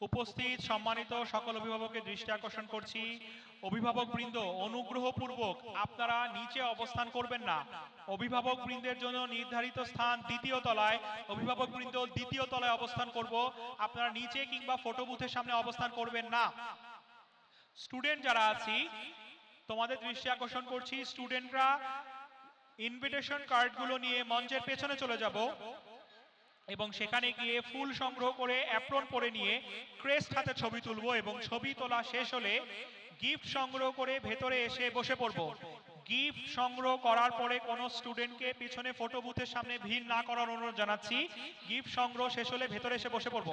উপস্থিত সম্মানিত সকল অভিভাবকের দৃষ্টি আকর্ষণ করছি, অভিভাবকবৃন্দ অনুগ্রহপূর্বক আপনারা নিচে অবস্থান করবেন না। অভিভাবকবৃন্দের জন্য নির্ধারিত স্থান দ্বিতীয় তলায়। অভিভাবকবৃন্দ দ্বিতীয় তলায় অবস্থান করব, আপনারা নিচে কিংবা ফটো বুথের সামনে অবস্থান করবেন না। স্টুডেন্ট যারা আছি তোমাদের দৃষ্টি আকর্ষণ করছি, স্টুডেন্টরা ইনভিটেশন কার্ডগুলো নিয়ে মঞ্চের পেছনে চলে যাব এবং সেখানে গিয়ে ফুল সংগ্রহ করে অ্যাপ্রন পরে নিয়ে ক্রেস্ট হাতে ছবি তুলব এবং ছবি তোলা শেষ হলে গিফট সংগ্রহ করে ভেতরে এসে বসে পড়ব। গিফট সংগ্রহ করার পরে কোনো স্টুডেন্টকে পিছনে ফটো বুথের সামনে ভিড় না করার অনুরোধ জানাচ্ছি। গিফট সংগ্রহ শেষ হলে ভেতরে এসে বসে পড়ব।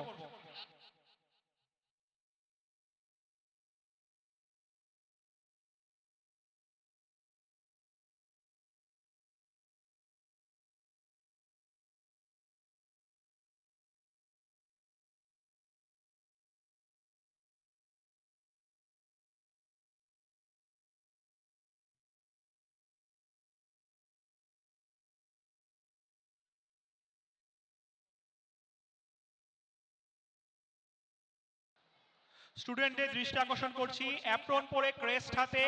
স্টুডেন্টদের দৃষ্টি আকর্ষণ করছি, অ্যাপ্রন পরে ক্রেস্ট হাতে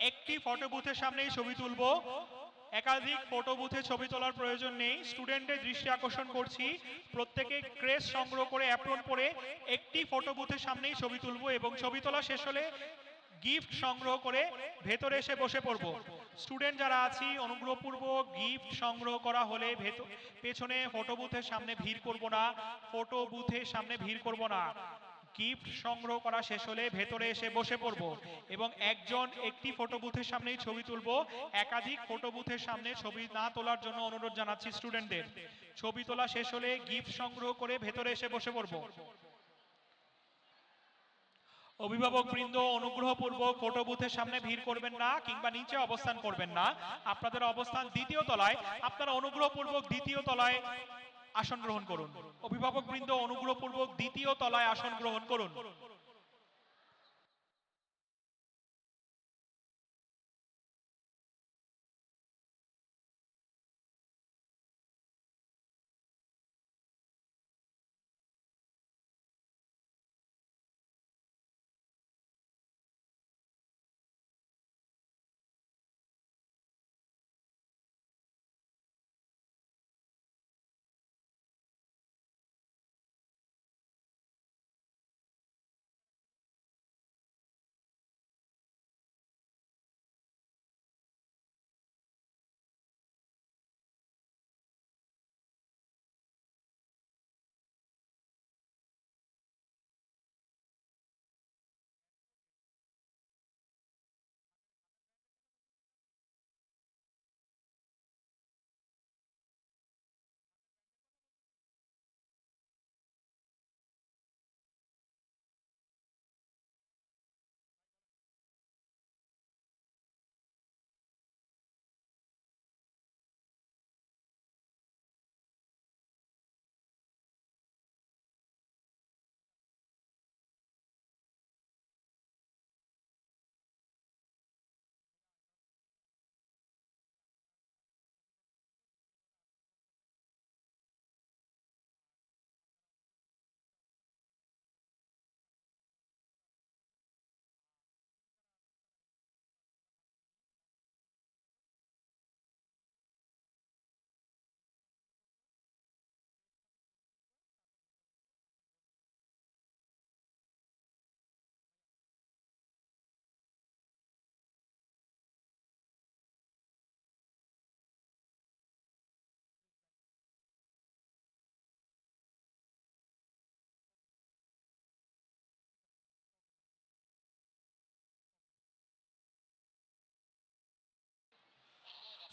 একটি ফটো বুথের সামনেই ছবি তুলব। একাধিক ফটো বুথে ছবি তোলার প্রয়োজন নেই। স্টুডেন্টদের দৃষ্টি আকর্ষণ করছি, প্রত্যেকে ক্রেস্ট সংগ্রহ করে অ্যাপ্রন পরে একটি ফটো বুথের সামনেই ছবি তুলব এবং ছবি তোলা শেষ হলে গিফট সংগ্রহ করে ভেতরে এসে বসে পড়ব। স্টুডেন্ট যারা আছি অনুগ্রহপূর্বক গিফট সংগ্রহ করা হলে পেছনে ফটো বুথের সামনে ভিড় করব না। ফটো বুথের সামনে ভিড় করব না। গিফট সংগ্রহ করা শেষ হলে ভেতরে এসে বসে পড়ব এবং একজন একটি ফটো বুথের সামনেই ছবি তুলব। একাধিক ফটো বুথের সামনে ছবি না তোলার জন্য অনুরোধ জানাচ্ছি স্টুডেন্টদের। ছবি তোলা শেষ হলে গিফট সংগ্রহ করে ভেতরে এসে বসে পড়ব। অভিভাবকবৃন্দ অনুগ্রহপূর্বক ফটো বুথের সামনে ভিড় করবেন না কিংবা নিচে অবস্থান করবেন না। আপনাদের অবস্থান দ্বিতীয় তলায়। আপনারা অনুগ্রহপূর্বক দ্বিতীয় তলায় আসন গ্রহণ করুন। অভিভাবকবৃন্দ অনুগ্রহপূর্বক দ্বিতীয় তলায় আসন গ্রহণ করুন।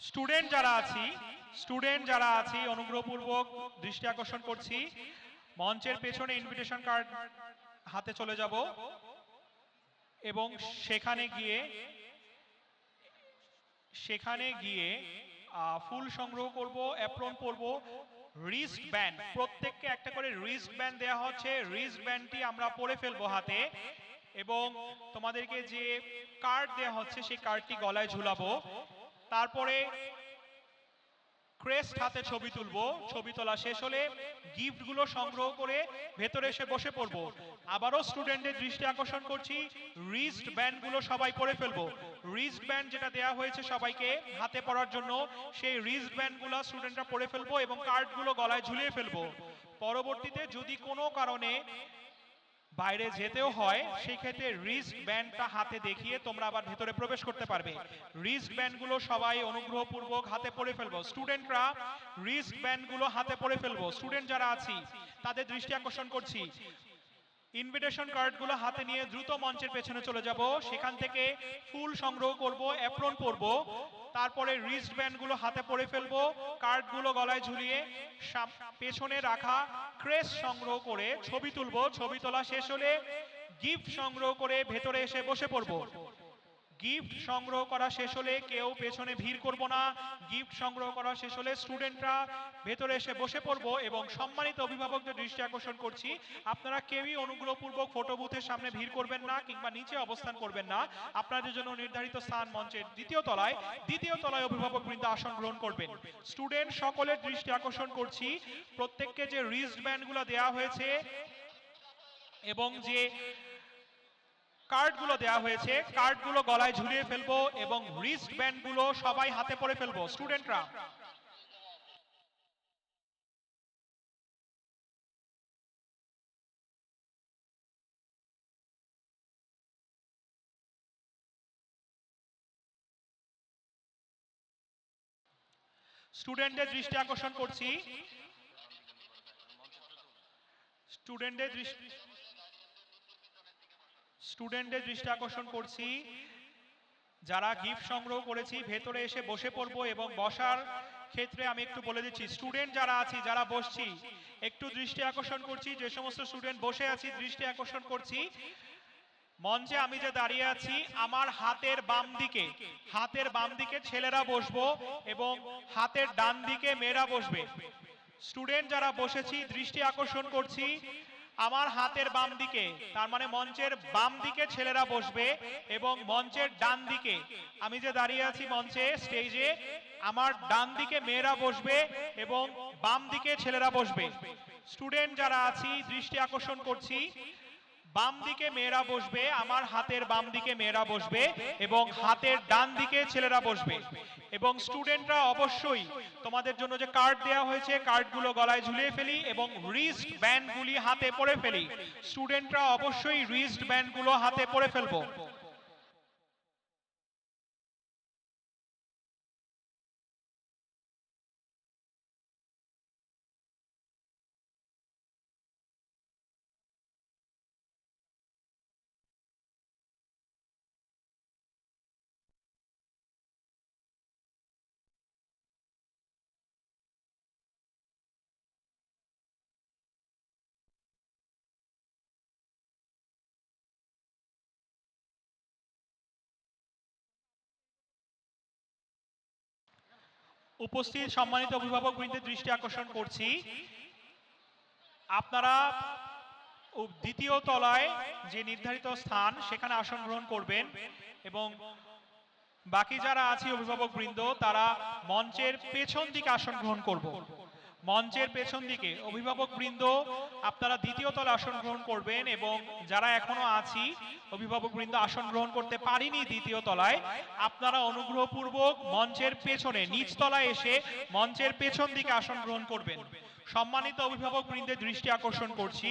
স্টুডেন্ট যারা আছি অনুগ্রহপূর্বক দৃষ্টি আকর্ষণ করছি, মঞ্চের পেছনে ইনভিটেশন কার্ড হাতে চলে যাব এবং সেখানে গিয়ে ফুল সংগ্রহ করব, অ্যাপ্রন পরব। রিস্ট ব্যান্ড, প্রত্যেককে একটা করে রিস্ট ব্যান্ড দেওয়া হচ্ছে। রিস্ট ব্যান্ডটি আমরা পরে ফেলবো হাতে এবং তোমাদেরকে যে কার্ড দেওয়া হচ্ছে সেই কার্ডটি গলায় ঝুলাবো। তারপরে ক্রেস্ট হাতে ছবি তুলবো। ছবি তোলা শেষ হলে গিফটগুলো সংগ্রহ করে ভেতরে এসে বসে পড়বো। আবারও স্টুডেন্টদের দৃষ্টি আকর্ষণ করছি, রিস্ট ব্যান্ডগুলো সবাই পরে ফেলবো। রিস্ট ব্যান্ড যেটা দেয়া হয়েছে সবাইকে হাতে পরার জন্য, সেই রিস্ট ব্যান্ডগুলো স্টুডেন্টরা পরে ফেলবো এবং কার্ডগুলো গলায় ঝুলিয়ে ফেলবো। পরবর্তীতে যদি কোনো কারণে বাইরে যেতেও হয় সেই ক্ষেত্রে রিস্ট ব্যান্ডটা হাতে দেখিয়ে তোমরা আবার ভেতরে প্রবেশ করতে পারবে। রিস্ট ব্যান্ডগুলো সবাই অনুগ্রহপূর্বক হাতে পরে ফেলবো। স্টুডেন্টরা রিস্ট ব্যান্ডগুলো হাতে পরে ফেলবো। স্টুডেন্ট যারা আছি তাদের দৃষ্টি আকর্ষণ করছি, ইনভিটেশন কার্ডগুলো হাতে নিয়ে দ্রুত মঞ্চের পেছনে চলে যাব। সেখান থেকে ফুল সংগ্রহ করব, অ্যাপ্রন পরব, তারপরে রিস্ট ব্যান্ডগুলো হাতে পরে ফেলবো, কার্ডগুলো গলায় ঝুলিয়ে পেছনে রাখা ক্রেস্ট সংগ্রহ করে ছবি তুলব। ছবি তোলা শেষ হলে গিফট সংগ্রহ করে ভেতরে এসে বসে পড়ব। গিফট সংগ্রহ করা শেষ হলে কেউ পেছনে ভিড় করব না। গিফট সংগ্রহ করা শেষ হলে স্টুডেন্টরা ভেতরে এসে বসে পড়ব এবং সম্মানিত অভিভাবকদের দৃষ্টি আকর্ষণ করছি, আপনারা কেউই অনুগ্রহপূর্বক ফটো বুথের সামনে ভিড় করবেন না কিংবা নিচে অবস্থান করবেন না। আপনাদের জন্য নির্ধারিত স্থান মঞ্চের দ্বিতীয় তলায় অভিভাবকবৃন্দ আসন গ্রহণ করবেন। স্টুডেন্ট সকলের দৃষ্টি আকর্ষণ করছি, প্রত্যেককে যে রিস্ট ব্যান্ডগুলো দেওয়া হয়েছে এবং যে কার্ডগুলো দেওয়া হয়েছে, কার্ডগুলো গলায় ঝুলিয়ে ফেলবো এবং রিস্ট ব্যান্ডগুলো সবাই হাতে পরে ফেলবো। স্টুডেন্টরা স্টুডেন্টদের দৃষ্টি আকর্ষণ করছি, স্টুডেন্টদের দৃষ্টি আকর্ষণ করছি, যারা গিফট সংগ্রহ করেছি ভেতরে এসে বসে পড়বো এবং বসার ক্ষেত্রে আমি একটু বলে দিচ্ছি, স্টুডেন্ট যারা আছি যারা বসছি একটু দৃষ্টি আকর্ষণ করছি, যে সমস্ত স্টুডেন্ট বসে আছি দৃষ্টি আকর্ষণ করছি, মঞ্চে আমি যে দাঁড়িয়ে আছি আমার হাতের বাম দিকে ছেলেরা বসবো এবং হাতের ডান দিকে মেয়েরা বসবে। স্টুডেন্ট যারা বসেছি দৃষ্টি আকর্ষণ করছি, আমার হাতের বাম দিকে, তার মানে মঞ্চের বাম দিকে ছেলেরা বসবে এবং মঞ্চের ডান দিকে আমি যে দাঁড়িয়ে আছি মঞ্চে স্টেজে, আমার ডান দিকে মেয়েরা বসবে এবং বাম দিকে ছেলেরা বসবে। স্টুডেন্ট যারা আছি দৃষ্টি আকর্ষণ করছি, বাম দিকে মেয়েরা বসবে, আমার হাতের বাম দিকে মেয়েরা বসবে এবং হাতের ডান দিকে ছেলেরা বসবে। এবং স্টুডেন্টরা অবশ্যই তোমাদের জন্য যে কার্ড দেওয়া হয়েছে কার্ডগুলো গলায় ঝুলিয়ে ফেলি এবং রিস্ট ব্যান্ডগুলি হাতে পরে ফেলি। স্টুডেন্টরা অবশ্যই রিস্ট ব্যান্ডগুলো হাতে পরে ফেলবো। উপস্থিত সম্মানিত অভিভাবকবৃন্দের দৃষ্টি আকর্ষণ করছি, আপনারা দ্বিতীয় তলায় যে নির্ধারিত স্থান সেখানে আসন গ্রহণ করবেন এবং বাকি যারা আছে অভিভাবকবৃন্দ তারা মঞ্চের পেছন দিকে আসন গ্রহণ করব। মঞ্চের পেছন দিকে অভিভাবকবৃন্দ আপনারা দ্বিতীয় তলায় আসন গ্রহণ করবেন এবং যারা এখনো আছি অভিভাবকবৃন্দ আসন গ্রহণ করতে পারিনি দ্বিতীয় তলায়, আপনারা অনুগ্রহপূর্বক মঞ্চের পেছনে নিচ তলায় এসে মঞ্চের পেছন দিকে আসন গ্রহণ করবেন। সম্মানিত অভিভাবকবৃন্দের দৃষ্টি আকর্ষণ করছি,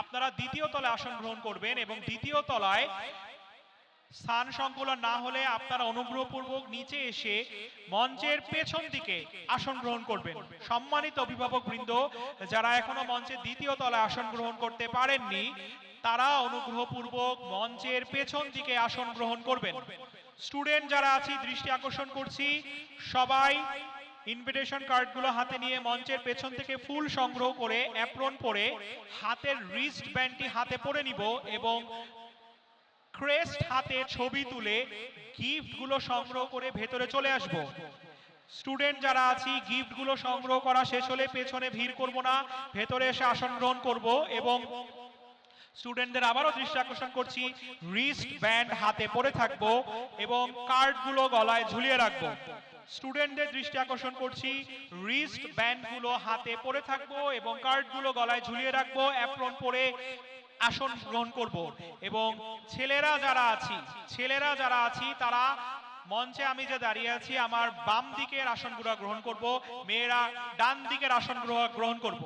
আপনারা দ্বিতীয় তলায় আসন গ্রহণ করবেন এবং দ্বিতীয় তলায় স্থান সংকুলন না হলে আপনারা অনুগ্রহপূর্বক নিচে এসে মঞ্চের পেছন দিকে আসন গ্রহণ করবেন। সম্মানিত অভিভাবকবৃন্দ যারা এখনো মঞ্চের দ্বিতীয় তলায় আসন গ্রহণ করতে পারেননি তারা অনুগ্রহপূর্বক মঞ্চের পেছন দিকে আসন গ্রহণ করবেন। স্টুডেন্ট যারা আছি দৃষ্টি আকর্ষণ করছি, সবাই ইনভিটেশন কার্ডগুলো হাতে নিয়ে মঞ্চের পেছন থেকে ফুল সংগ্রহ করে অ্যাপ্রন পরে হাতের রিস্ট ব্যান্ডটি হাতে পরে নিব এবং ক্রেস্ট হাতে ছবি তুলে গিফটগুলো সংগ্রহ করে ভেতরে চলে আসব। স্টুডেন্ট যারা আছি গিফটগুলো সংগ্রহ করা শেষ হলে পেছনে ভিড় করব না, ভেতরে এসে আসন গ্রহণ করব এবং স্টুডেন্টদের আবারও দৃষ্টি আকর্ষণ করছি, রিস্ট ব্যান্ড হাতে পরে থাকবো এবং কার্ডগুলো গলায় ঝুলিয়ে রাখবো। স্টুডেন্টদের দৃষ্টি আকর্ষণ করছি, রিস্ট ব্যান্ডগুলো হাতে পরে থাকবো এবং কার্ডগুলো গলায় ঝুলিয়ে রাখবো, অ্যাপ্রন পরে আসন গ্রহণ করব। এবং ছেলেরা যারা আছি তারা মঞ্চে আমি যে দাঁড়িয়ে আছি আমার বাম দিকের আসনগুলো গ্রহণ করব, মেয়েরা ডান দিকের আসনগুলো গ্রহণ করব।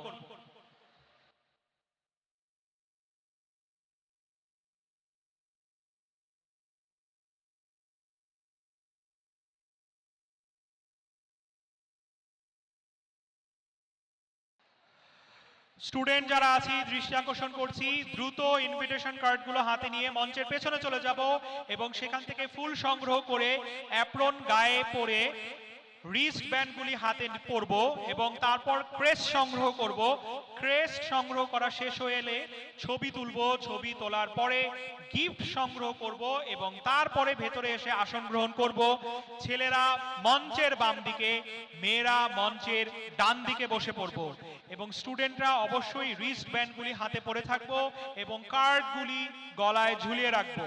স্টুডেন্ট যারা আছি দৃষ্টি আকর্ষণ করছি, দ্রুত ইনভিটেশন কার্ডগুলো হাতে নিয়ে মঞ্চের পেছনে চলে যাব এবং সেখান থেকে ফুল সংগ্রহ করে অ্যাপ্রন গায়ে পরে রিস্ট ব্যান্ডগুলি হাতে পরব এবং তারপর ক্রেস্ট সংগ্রহ করব। ক্রেস্ট সংগ্রহ করা শেষ হয়ে এলে ছবি তুলব, ছবি তোলার পরে গিফট সংগ্রহ করব এবং তারপরে ভেতরে এসে আসন গ্রহণ করব। ছেলেরা মঞ্চের বাম দিকে, মেয়েরা মঞ্চের ডান দিকে বসে পড়ব এবং স্টুডেন্টরা অবশ্যই রিস্ট ব্যান্ডগুলি হাতে পরে থাকবো এবং কার্ডগুলি গলায় ঝুলিয়ে রাখবো।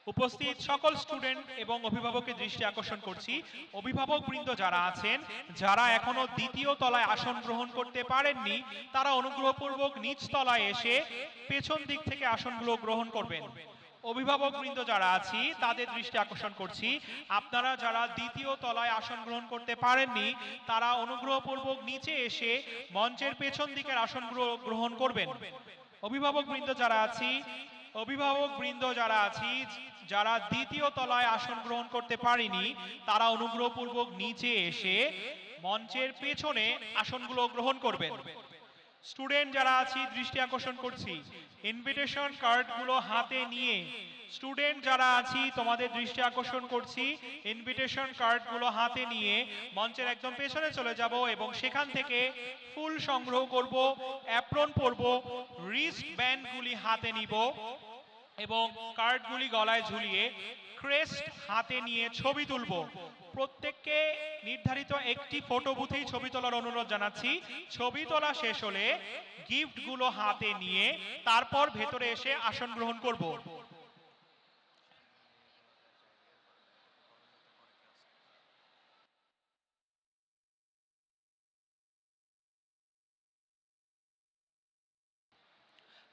উপস্থিত সকল স্টুডেন্ট এবং অভিভাবকের দৃষ্টি আকর্ষণ করছি, অভিভাবক বৃন্দ যারা আছেন, যারা এখনো দ্বিতীয় তলায় আসন গ্রহণ করতে পারেননি, তারা অনুগ্রহপূর্বক নিচ তলায় এসে পেছন দিক থেকে আসনগুলো গ্রহণ করবেন। অভিভাবক বৃন্দ যারা আছি তাদের দৃষ্টি আকর্ষণ করছি, আপনারা যারা দ্বিতীয় তলায় আসন গ্রহণ করতে পারেননি তারা অনুগ্রহপূর্বক নিচে এসে মঞ্চের পেছন দিকের আসনগুলো গ্রহণ করবেন। অভিভাবক বৃন্দ যারা আছি যারা দ্বিতীয় তলায় আসন গ্রহণ করতে পারেনি তারা অনুগ্রহপূর্বক নিচে এসে মঞ্চের পেছনে আসনগুলো গ্রহণ করবেন। স্টুডেন্ট যারা আছি দৃষ্টি আকর্ষণ করছি, ইনভিটেশন কার্ডগুলো হাতে নিয়ে, স্টুডেন্ট যারা আছি তোমাদের দৃষ্টি আকর্ষণ করছি, ইনভিটেশন কার্ডগুলো হাতে নিয়ে মঞ্চের একদম পেছনে চলে যাব এবং সেখান থেকে ফুল সংগ্রহ করব, অ্যাপ্রন পরব, রিস্ট ব্যান্ডগুলি হাতে নিব এবং কার্ডগুলি গলায় ঝুলিয়ে ক্রেস্ট হাতে নিয়ে ছবি তুলব। প্রত্যেককে নির্ধারিত একটি ফটো বুথেই ছবি তোলার অনুরোধ জানাচ্ছি। ছবি তোলা শেষ হলে গিফটগুলো হাতে নিয়ে তারপর ভেতরে এসে আসন গ্রহণ করব।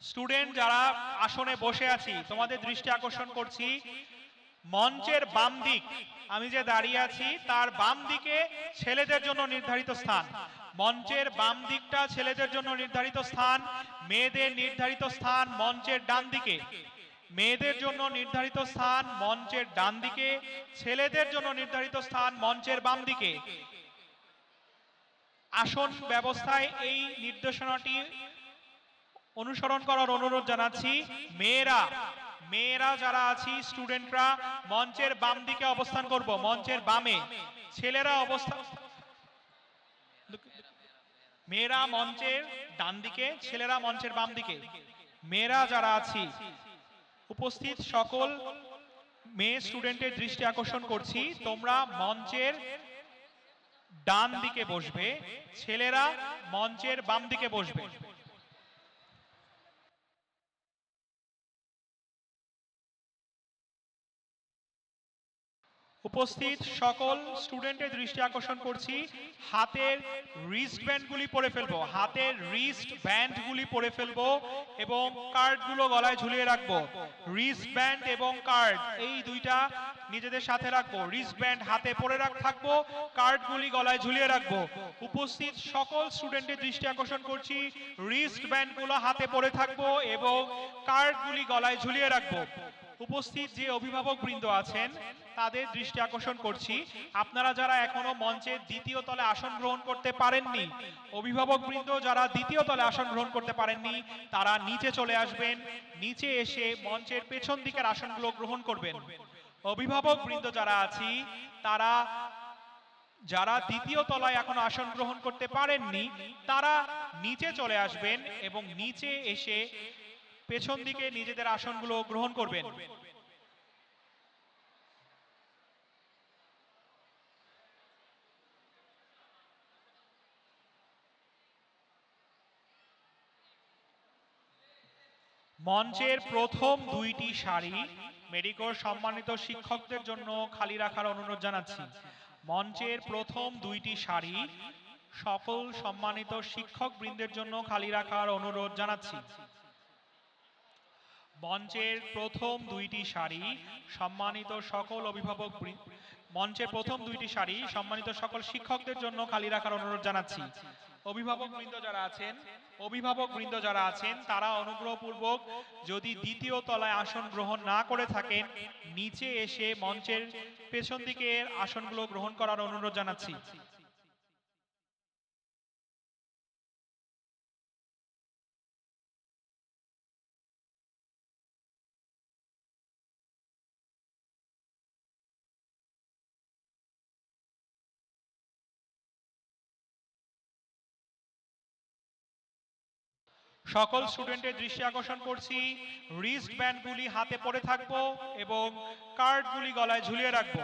স্টুডেন্ট যারা আসনে বসে আছি তোমাদের দৃষ্টি আকর্ষণ করছি, মঞ্চের বাম দিক, আমি যে দাঁড়িয়ে আছি তার বাম দিকে ছেলেদের জন্য নির্ধারিত স্থান, মঞ্চের বাম দিকটা ছেলেদের জন্য নির্ধারিত স্থান, মেয়েদের নির্ধারিত স্থান মঞ্চের ডান দিকে, মেয়েদের জন্য নির্ধারিত স্থান মঞ্চের ডান দিকে, ছেলেদের জন্য নির্ধারিত স্থান মঞ্চের বাম দিকে। আসন ব্যবস্থায় এই নির্দেশনাটি অনুসরণ করার অনুরোধ জানাচ্ছি। মেয়েরা যারা আছি স্টুডেন্টরা মঞ্চের বাম দিকে অবস্থান করব, মঞ্চের বামে। ছেলেরা মেয়েরা মঞ্চের ডান দিকে, ছেলেরা মঞ্চের বাম দিকে। মেয়েরা যারা আছি উপস্থিত সকল মেয়ে স্টুডেন্টের দৃষ্টি আকর্ষণ করছি, তোমরা মঞ্চের ডান দিকে বসবে, ছেলেরা মঞ্চের বাম দিকে বসবে। উপস্থিত সকল স্টুডেন্টের দৃষ্টি আকর্ষণ করছি, হাতের রিস্ট ব্যান্ডগুলি পরে ফেলবো, হাতের রিস্ট ব্যান্ডগুলি পরে ফেলবো এবং কার্ডগুলো গলায় ঝুলিয়ে রাখবো। রিস্ট ব্যান্ড এবং কার্ড এই দুইটা নিজেদের সাথে রাখবো, রিস্ট ব্যান্ড হাতে পরে থাকবো, কার্ডগুলি গলায় ঝুলিয়ে রাখবো। উপস্থিত সকল স্টুডেন্টের দৃষ্টি আকর্ষণ করছি, রিস্ট ব্যান্ডগুলো হাতে পরে থাকবো এবং কার্ডগুলি গলায় ঝুলিয়ে রাখবো। উপস্থিত যে অভিভাবক বৃন্দ আছেন তাদের দৃষ্টি আকর্ষণ করছি, আপনারা যারা এখনো মঞ্চের দ্বিতীয় তলে আসন গ্রহণ করতে পারেননি, অভিভাবক বৃন্দ যারা দ্বিতীয় তলে আসন গ্রহণ করতে পারেননি তারা নিচে চলে আসবেন, নিচে এসে মঞ্চের পেছন দিকের আসনগুলো গ্রহণ করবেন। অভিভাবক বৃন্দ যারা আছি তারা যারা দ্বিতীয় তলায় এখনো আসন গ্রহণ করতে পারেননি তারা নিচে চলে আসবেন এবং নিচে এসে পেছন দিকে নিজেদের আসনগুলো গ্রহণ করবেন। মঞ্চের প্রথম দুইটি সারি মেডিকোর সম্মানিত শিক্ষকদের জন্য খালি রাখার অনুরোধ জানাচ্ছি। মঞ্চের প্রথম দুইটি সারি সকল সম্মানিত শিক্ষক বৃন্দের জন্য খালি রাখার অনুরোধ জানাচ্ছি। মঞ্চের প্রথম দুইটি সারি সম্মানিত সকল অভিভাবক মঞ্চের প্রথম দুইটি সারি সম্মানিত সকল শিক্ষকদের জন্য খালি রাখার অনুরোধ জানাচ্ছি। অভিভাবক বৃন্দ যারা আছেন তারা অনুগ্রহপূর্বক যদি দ্বিতীয় তলায় আসন গ্রহণ না করে থাকেন নিচে এসে মঞ্চের পেছন দিকের আসনগুলো গ্রহণ করার অনুরোধ জানাচ্ছি। সকল স্টুডেন্টের দৃষ্টি আকর্ষণ করছি, রিস্ট ব্যান্ডগুলি হাতে পরে থাকবো এবং কার্ডগুলি গলায় ঝুলিয়ে রাখবো।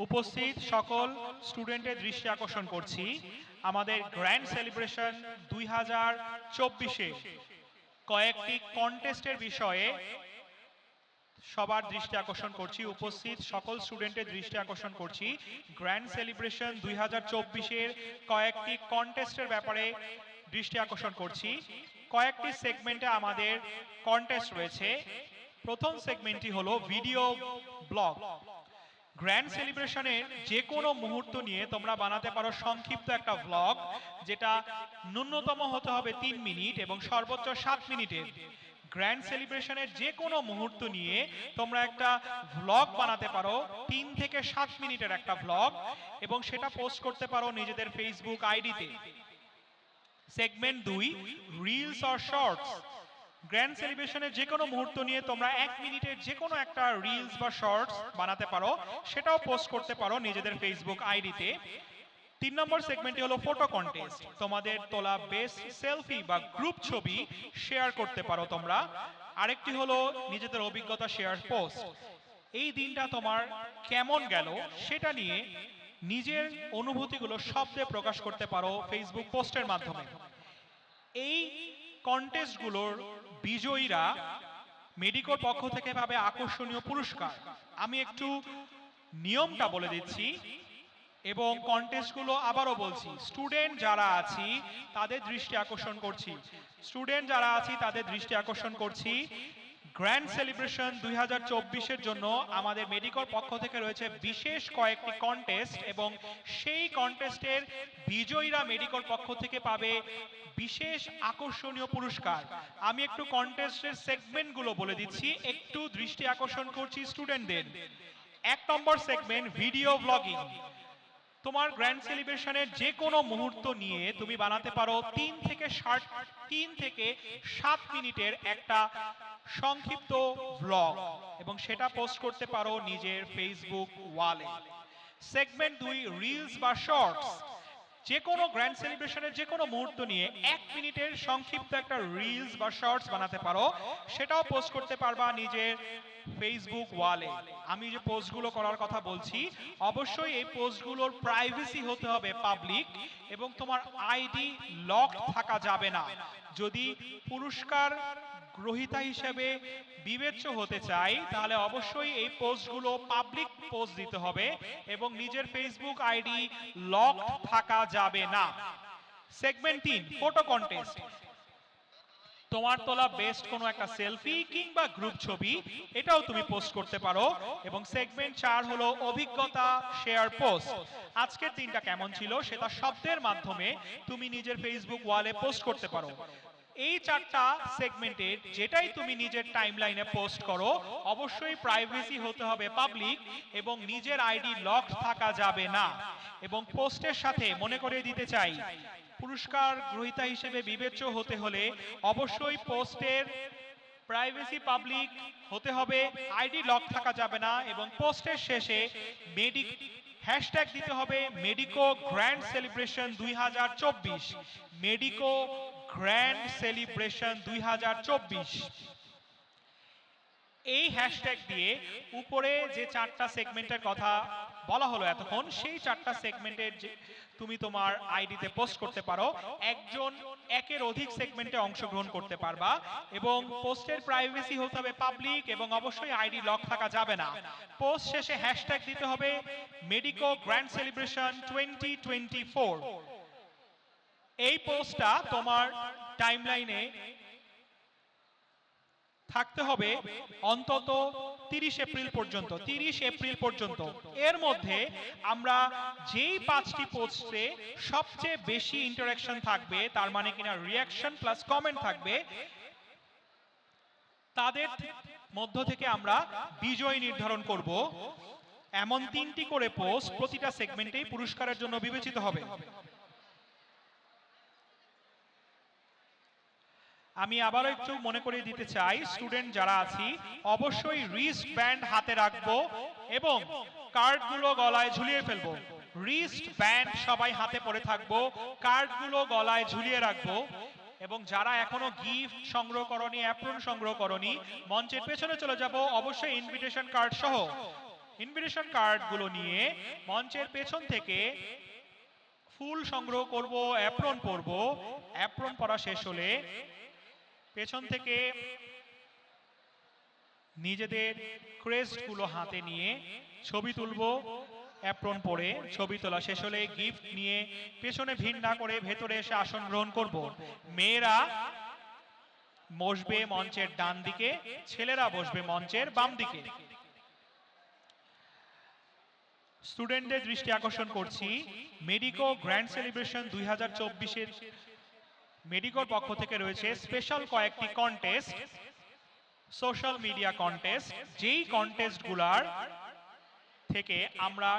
উপস্থিত সকল স্টুডেন্টের দৃষ্টি আকর্ষণ করছি, আমাদের গ্র্যান্ড সেলিব্রেশন 2024-এ কয়েকটি কন্টেস্টের বিষয়ে সবার দৃষ্টি আকর্ষণ করছি। উপস্থিত সকল স্টুডেন্টের দৃষ্টি আকর্ষণ করছি, গ্র্যান্ড সেলিব্রেশন 2024-এর কয়েকটি কন্টেস্টের ব্যাপারে দৃষ্টি আকর্ষণ করছি। কয়েকটি সেগমেন্টে আমাদের কন্টেস্ট রয়েছে। প্রথম সেগমেন্টটি হলো ভিডিও ব্লগ। গ্র্যান্ড সেলিব্রেশনের যে কোনো মুহূর্ত নিয়ে তোমরা বানাতে পারো সংক্ষিপ্ত একটা ব্লগ, যেটা ন্যূনতম হতে হবে 3 মিনিট এবং সর্বোচ্চ 7 মিনিটের। গ্র্যান্ড সেলিব্রেশনের যে কোনো মুহূর্ত নিয়ে তোমরা একটা ব্লগ বানাতে পারো, 3 থেকে 7 মিনিটের একটা ব্লগ, এবং সেটা পোস্ট করতে পারো নিজেদের ফেসবুক আইডিতে। Segment 2, reels or shorts. Grand সেলিব্রেশনের যে কোনো মুহূর্ত নিয়ে তোমরা 1 মিনিটের যে কোনো একটা রিলস বা শর্টস বানাতে পারো, সেটাও পোস্ট করতে পারো নিজেদের ফেসবুক আইডিতে। 3 নম্বর সেগমেন্টটি হলো ফটো কন্টেস্ট। তোমাদের তোলা বেস্ট সেলফি বা গ্রুপ ছবি শেয়ার করতে পারো তোমরা। আরেকটি হলো নিজেদের অভিজ্ঞতা শেয়ার পোস্ট। এই দিনটা তোমার কেমন গেল সেটা নিয়ে নিজের অনুভূতিগুলো শব্দে প্রকাশ করতে পারো ফেসবুক পোস্টের মাধ্যমে। এই কন্টেস্টগুলোর বিজয়ীরা মেডিকোর পক্ষ থেকে পাবে আকর্ষণীয় পুরস্কার। আমি একটু নিয়মটা বলে দিচ্ছি এবং কন্টেস্টগুলো আবারও বলছি। স্টুডেন্ট যারা আছি তাদের দৃষ্টি আকর্ষণ করছি, গ্র্যান্ড সেলিব্রেশন 2024-এর জন্য আমাদের মেডিকোর পক্ষ থেকে রয়েছে বিশেষ কয়েকটি কন্টেস্ট, এবং সেই কন্টেস্টের বিজয়ীরা মেডিকোর পক্ষ থেকে পাবে বিশেষ আকর্ষণীয় পুরস্কার। আমি একটু কন্টেস্টের সেগমেন্টগুলো বলে দিচ্ছি, একটু দৃষ্টি আকর্ষণ করছি স্টুডেন্টদের। 1 নম্বর সেগমেন্ট ভিডিও ব্লগিং। তোমার গ্র্যান্ড সেলিব্রেশনের যে কোনো মুহূর্ত নিয়ে তুমি বানাতে পারো 3 থেকে 7 মিনিটের একটা সংক্ষিপ্ত ব্লগ, এবং সেটা পোস্ট করতে পারো নিজের ফেসবুক ওয়ালে। সেগমেন্ট 2, রিলস বা শর্টস। যে কোনো গ্র্যান্ড সেলিব্রেশনের যে কোনো মুহূর্ত নিয়ে 1 মিনিটের সংক্ষিপ্ত একটা রিলস বা শর্টস বানাতে পারো, সেটাও পোস্ট করতে পারবা নিজের ফেসবুক ওয়ালে। আমি যে পোস্টগুলো করার কথা বলছি, অবশ্যই এই পোস্টগুলোর প্রাইভেসি হতে হবে পাবলিক, এবং তোমার আইডি লক থাকা যাবে না। যদি পুরস্কার গ্রহীতা হিসেবে বিবেচ্য হতে চাই, তাহলে অবশ্যই এই পোস্টগুলো পাবলিক পোস্ট দিতে হবে এবং নিজের ফেসবুক আইডি লক থাকা যাবে না। Segment 3, photo contest. তোমার তোলা বেস্ট কোনো একটা সেলফি কিংবা গ্রুপ ছবি, এটাও তুমি পোস্ট করতে পারো। এবং সেগমেন্ট 4 হলো অভিজ্ঞতা শেয়ার পোস্ট। আজকের দিনটা কেমন ছিল সেটা শব্দের মাধ্যমে তুমি নিজের ফেসবুক ওয়ালে পোস্ট করতে পারো। এই 4টা সেগমেন্টের যেটাই তুমি নিজের টাইমলাইনে পোস্ট করো, অবশ্যই প্রাইভেসি হতে হবে পাবলিক এবং নিজের আইডি লক থাকা যাবে না। এবং পোস্টের সাথে মনে করিয়ে দিতে চাই, পুরস্কার গ্রহীতা হিসেবে বিবেচ্য হতে হলে অবশ্যই পোস্টের প্রাইভেসি পাবলিক হতে হবে, আইডি লক থাকা যাবে না, এবং পোস্টের শেষে হ্যাশট্যাগ দিতে হবে medico grand celebration 2024, medico grand celebration 2024। এই হ্যাশট্যাগ দিয়ে উপরে যে 4টা সেগমেন্টের কথা বলা হলো এতক্ষণ, সেই 4টা সেগমেন্টের তুমি তোমার আইডিতে পোস্ট করতে পারো। একের অধিক সেগমেন্টে অংশগ্রহণ করতে পারবা এবং পোস্টের প্রাইভেসি হতে হবে পাবলিক এবং অবশ্যই আইডি লক থাকা যাবে না। পোস্ট শেষে হ্যাশট্যাগ দিতে হবে মেডিকো গ্র্যান্ড সেলিব্রেশন 2024। এই পোস্টটা তোমার টাইমলাইনে থাকতে হবে অন্তত 30 এপ্রিল পর্যন্ত। 30 এপ্রিল পর্যন্ত এর মধ্যে আমরা যেই 5টি পোস্টে সবচেয়ে বেশি ইন্টারঅ্যাকশন থাকবে, তার মানে কিনা রিঅ্যাকশন প্লাস কমেন্ট থাকবে, তাদের মধ্য থেকে আমরা বিজয়ী নির্ধারণ করব। এমন 3টি করে পোস্ট প্রতিটা সেগমেন্টেই পুরস্কারের জন্য বিবেচিত হবে। আমি আবারও একটু মনে করিয়ে দিতে চাই, স্টুডেন্ট যারা আছি অবশ্যই রিস্ট ব্যান্ড হাতে রাখবো এবং কার্ডগুলো গলায় ঝুলিয়ে ফেলবো। রিস্ট ব্যান্ড সবাই হাতে পরে থাকবো, কার্ডগুলো গলায় ঝুলিয়ে রাখবো। এবং যারা এখনো গিফট সংগ্রহ করনি, অ্যাপ্রন সংগ্রহ করনি, মঞ্চের পেছনে চলে যাব অবশ্যই ইনভিটেশন কার্ড সহ। ইনভিটেশন কার্ডগুলো নিয়ে মঞ্চের পেছন থেকে ফুল সংগ্রহ করব, অ্যাপ্রন পরবো। অ্যাপ্রন পরা শেষ হলে পেছন থেকে নিজেদের ক্রেস্টগুলো হাতে নিয়ে ছবি তুলবো। অ্যাপ্রন পরে ছবি তোলা শেষ হলে গিফট নিয়ে পেছনে ভিড় না করে ভেতরে এসে আসন গ্রহণ করব। মেয়েরা বসবে মঞ্চের ডান দিকে, ছেলেরা বসবে মঞ্চের বাম দিকে। স্টুডেন্টদের দৃষ্টি আকর্ষণ করছি, মেডিকো গ্র্যান্ড সেলিব্রেশন 2024-এর মেডিকোর পক্ষ থেকে রয়েছে স্পেশাল কয়েকটি কন্টেস্ট, সোশ্যাল মিডিয়া কন্টেস্ট। যেই কন্টেস্টগুলার থেকে আমরা